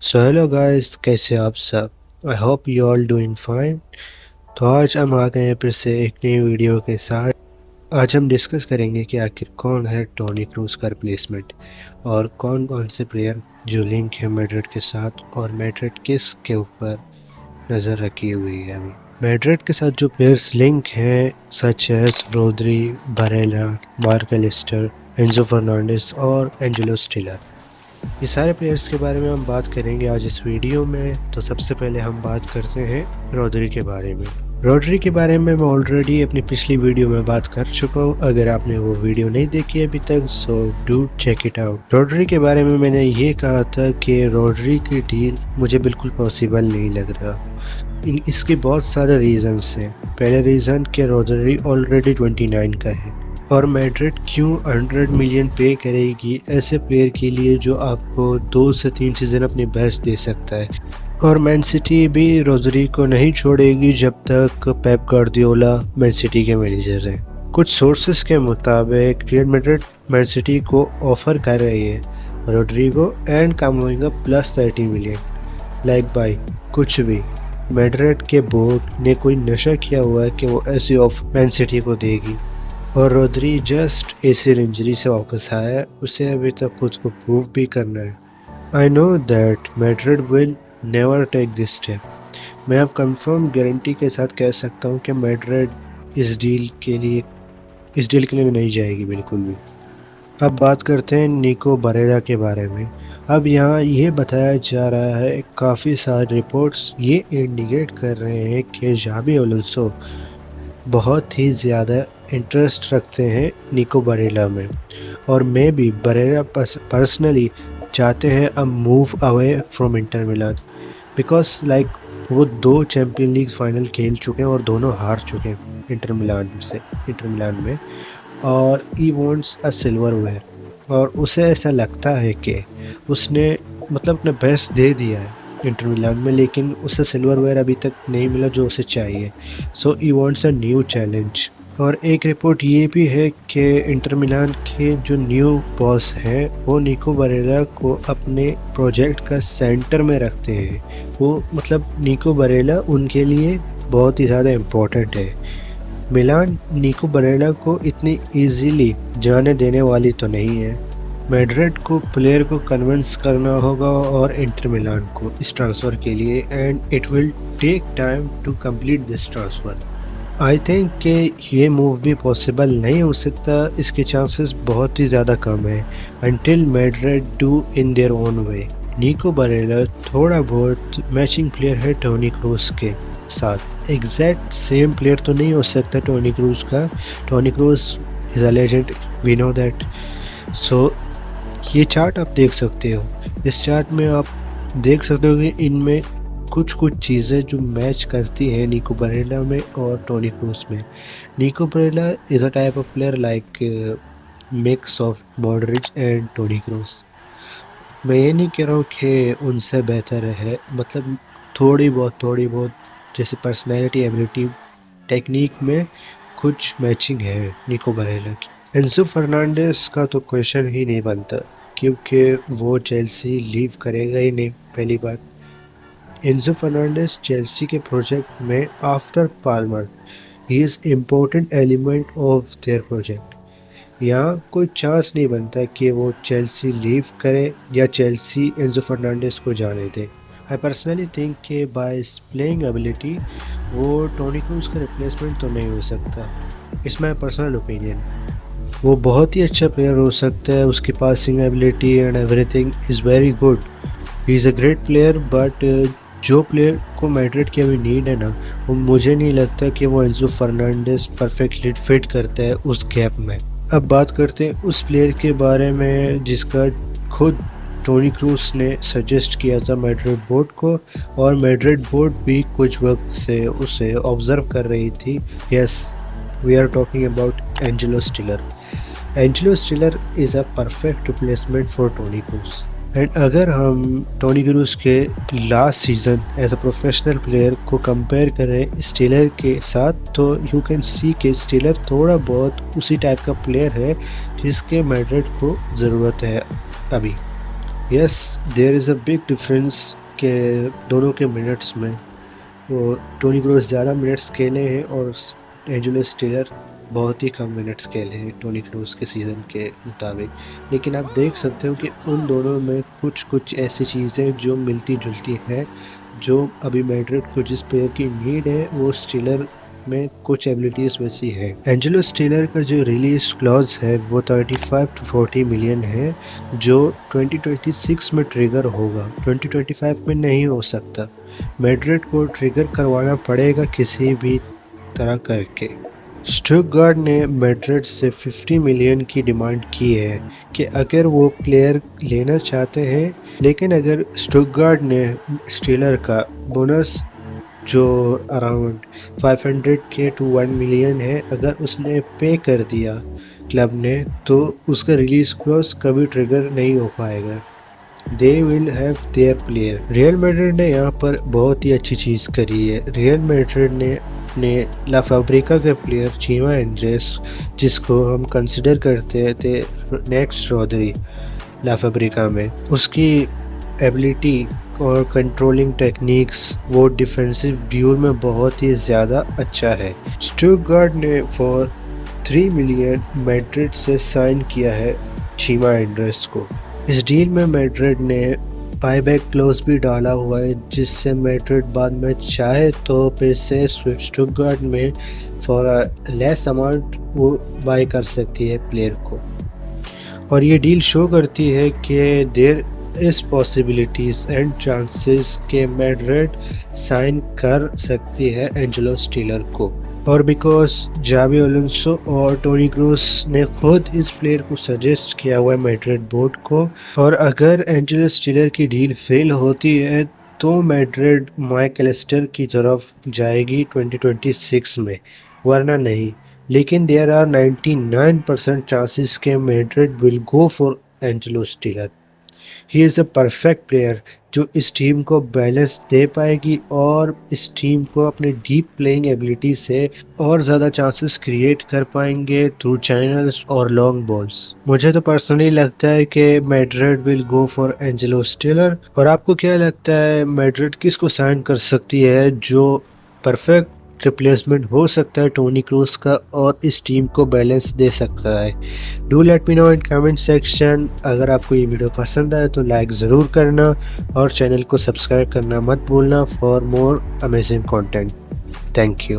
So hello guys, कैसे आप सब। I hope you all doing fine. तो आज हम आ गए हैं फिर से एक नई वीडियो के साथ। आज हम डिस्कस करेंगे कि आखिर कौन है टोनी क्रूज का रिप्लेसमेंट और कौन कौन से प्लेयर जो लिंक है मैड्रिड के साथ, और मैड्रिड किस के ऊपर नज़र रखी हुई है अभी। मैड्रिड के साथ जो प्लेयर्स लिंक हैं such as Rodri, Barella, Mac Allister, Enzo Fernandez और एंजेलो स्टिलर, ये सारे प्लेयर्स के बारे में हम बात करेंगे आज इस वीडियो में। तो सबसे पहले हम बात करते हैं रोड्री के बारे में। रोड्री के बारे में मैं ऑलरेडी अपनी पिछली वीडियो में बात कर चुका हूँ। अगर आपने वो वीडियो नहीं देखी अभी तक so do check it out. Rodri के बारे में मैंने ये कहा था कि रोड्री की डील मुझे बिल्कुल पॉसिबल नहीं लग रहा। इसके बहुत सारे रीजंस हैं। पहले रीज़न कि रोड्री ऑलरेडी 29 का है और मैड्रिड क्यों 100 मिलियन पे करेगी ऐसे प्लेयर के लिए जो आपको 2 से 3 सीज़न अपनी बेस्ट दे सकता है। और मैन सिटी भी रोड्री को नहीं छोड़ेगी जब तक पेप गार्डियोला मैन सिटी के मैनेजर हैं। कुछ सोर्सेस के मुताबिक रियल मैड्रिड मैन सिटी को ऑफर कर रही है रोड्री को एंड कमाएगा +30 मिलियन। लाइक बाई कुछ भी मैड्रिड के बोर्ड ने कोई नशा किया हुआ है कि वो ऐसी ऑफ मैन सिटी को देगी। और रोड्री जस्ट एसीएल इंजरी से वापस आया है, उसे अभी तक खुद को प्रूव भी करना है। I know that Madrid will never take this step. मैं अब कंफर्म गारंटी के साथ कह सकता हूँ कि मैड्रिड इस डील के लिए नहीं जाएगी बिल्कुल भी। अब बात करते हैं निको बारेला के बारे में। अब यहाँ ये बताया जा रहा है, काफ़ी सारी रिपोर्ट्स ये इंडिकेट कर रहे हैं कि जावी अलोंसो बहुत ही ज़्यादा इंटरेस्ट रखते हैं निको बारेला में, और मैं भी बारेला पर्सनली चाहते हैं अब move away from Inter Milan, because like वो 2 चैम्पियन लीग फाइनल खेल चुके हैं और दोनों हार चुके हैं इंटर मिलान में, और ही वांट्स अ सिल्वरवेयर। और उसे ऐसा लगता है कि उसने मतलब अपना बेस्ट दे दिया है इंटर मिलान में, लेकिन उसे सिल्वरवेयर अभी तक नहीं मिला जो उसे चाहिए। So he wants a new challenge. और एक रिपोर्ट ये भी है कि इंटर मिलान के जो न्यू बॉस हैं वो निको बारेला को अपने प्रोजेक्ट का सेंटर में रखते हैं। वो मतलब निको बारेला उनके लिए बहुत ही ज़्यादा इम्पोर्टेंट है। मिलान निको बारेला को इतनी इजीली जाने देने वाली तो नहीं है। मैड्रिड को प्लेयर को कन्विंस करना होगा और इंटर मिलान को इस ट्रांसफ़र के लिए, and it will take time to complete this transfer. I think कि ये मूव भी पॉसिबल नहीं हो सकता, इसके चांसेस बहुत ही ज़्यादा कम है until Madrid do in their own way. Nico Barella थोड़ा बहुत मैचिंग प्लेयर है टोनी क्रूज के साथ। एग्जैक्ट सेम प्लेयर तो नहीं हो सकता टोनी क्रूज का। Toni Kroos is a legend, we know that. So ये चार्ट आप देख सकते हो। इस चार्ट में आप देख सकते हो कि इनमें कुछ चीज़ें जो मैच करती हैं निको बारेला में और टोनी क्रूज में। Nico Barella is a type of player like mix of Modric and Toni Kroos. मैं ये नहीं कह रहा हूँ कि उनसे बेहतर है, मतलब थोड़ी बहुत जैसे पर्सनैलिटी, एबिलिटी, टेक्निक में कुछ मैचिंग है निको बारेला की। एंजो फर्नांडिस का तो क्वेश्चन ही नहीं बनता, क्योंकि वो चेल्सी लीव करेगा ही नहीं। पहली बात, एंजो फर्नांडिस चेल्सी के प्रोजेक्ट में after Palmer he is important element of their project. यहाँ कोई चांस नहीं बनता कि वो चेल्सी लीव करे या चेल्सी एंजो फर्नांडिस को जाने दे। आई पर्सनली थिंक कि बाय प्लेइंग एबिलिटी वो टोनी क्रूज का रिप्लेसमेंट तो नहीं हो सकता। It's my personal opinion. वो बहुत ही अच्छा प्लेयर हो सकता है, उसकी passing ability and everything is very good. He is a great player, but जो प्लेयर को मैड्रिड की अभी नीड है ना, वो मुझे नहीं लगता कि वो एंजो फर्नांडिस परफेक्टली फिट करता है उस गैप में। अब बात करते हैं उस प्लेयर के बारे में जिसका खुद टोनी क्रूज ने सजेस्ट किया था मैड्रिड बोर्ड को, और मैड्रिड बोर्ड भी कुछ वक्त से उसे ऑब्जर्व कर रही थी। Yes, we are talking about Angelo Stiller. Angelo Stiller is a perfect replacement for Toni Kroos. And अगर हम टोनी क्रूज के last season as a professional player को कंपेयर करें स्टिलर के साथ, तो यू कैन सी कि स्टिलर थोड़ा बहुत उसी टाइप का प्लेयर है जिसके मैड्रिड को ज़रूरत है अभी। Yes, there is a big difference के दोनों के मिनट्स में। वो टोनी क्रूस ज़्यादा मिनट्स खेले हैं और एंजेलो स्टिलर बहुत ही कम मिनट्स खेले हैं टोनी क्रूस के सीज़न के मुताबिक। लेकिन आप देख सकते हो कि उन दोनों में कुछ ऐसी चीज़ें जो मिलती-जुलती हैं, जो अभी मैड्रिड को जिस प्लेयर की नीड है वो स्टिलर में कुछ एबिलिटीज़ वैसी है। एंजेलो स्टिलर का जो रिलीज क्लॉज है वो 35 टू 40 मिलियन है, जो 2026 में ट्रिगर होगा, 2025 में नहीं हो सकता। मैड्रिड को ट्रिगर करवाना पड़ेगा किसी भी तरह करके। स्टुटगार्ट ने मैड्रिड से 50 मिलियन की डिमांड की है कि अगर वो प्लेयर लेना चाहते हैं, लेकिन अगर स्टुटगार्ट ने स्टीलर का बोनस जो अराउंड 500 के टू 1 मिलियन है, अगर उसने पे कर दिया क्लब ने, तो उसका रिलीज क्लॉज कभी ट्रिगर नहीं हो पाएगा। They will have their player. Real Madrid ने यहाँ पर बहुत ही अच्छी चीज़ करी है। रियल मैड्रिड ने ला फैब्रिका के प्लेयर चीमा एंड्रेस, जिसको हम कंसिडर करते थे नेक्स्ट रॉड्री ला फैब्रिका में, उसकी एबिलिटी और कंट्रोलिंग टेक्निक्स वो डिफेंसिव ड्यूल में बहुत ही ज़्यादा अच्छा है। स्टुटगार्ट ने फॉर 3 मिलियन मैड्रिड से साइन किया है चीमा एंड्रेस को। इस डील में मैड्रिड ने बायबैक क्लॉज भी डाला हुआ है, जिससे मैड्रिड बाद में चाहे तो फिर से स्टुटगार्ट में फॉर लेस अमाउंट वो बाय कर सकती है प्लेयर को। और ये डील शो करती है कि देयर इस पॉसिबिलिटीज एंड चांसेस के मैड्रिड साइन कर सकती है एंजेलो स्टिलर को। और बिकॉज जावी अलोंसो और टोनी क्रूस ने खुद इस प्लेयर को सजेस्ट किया हुआ है मैड्रिड बोर्ड को, और अगर एंजेलो स्टिलर की डील फेल होती है तो मैड्रिड माइक एलिस्टर की तरफ जाएगी 2026 में, वरना नहीं। लेकिन देयर आर 99% चांसेस के Madrid will go for Angelo स्टिलर। He is a perfect player जो इस टीम को बैलेंस दे पाएगी और इस टीम को अपने डीप प्लेइंग एबिलिटी से और ज़्यादा चांसेस क्रिएट कर पाएंगे थ्रू चैनल्स और लॉन्ग बॉल्स। मुझे तो पर्सनली लगता है कि Madrid will go for Angelo स्टिलर। और आपको क्या लगता है, मैड्रिड किसको साइन कर सकती है जो परफेक्ट रिप्लेसमेंट हो सकता है टोनी क्रूस का और इस टीम को बैलेंस दे सकता है? Do let me know in comment section. अगर आपको ये वीडियो पसंद आए तो लाइक ज़रूर करना और चैनल को सब्सक्राइब करना मत भूलना for more amazing content. Thank you.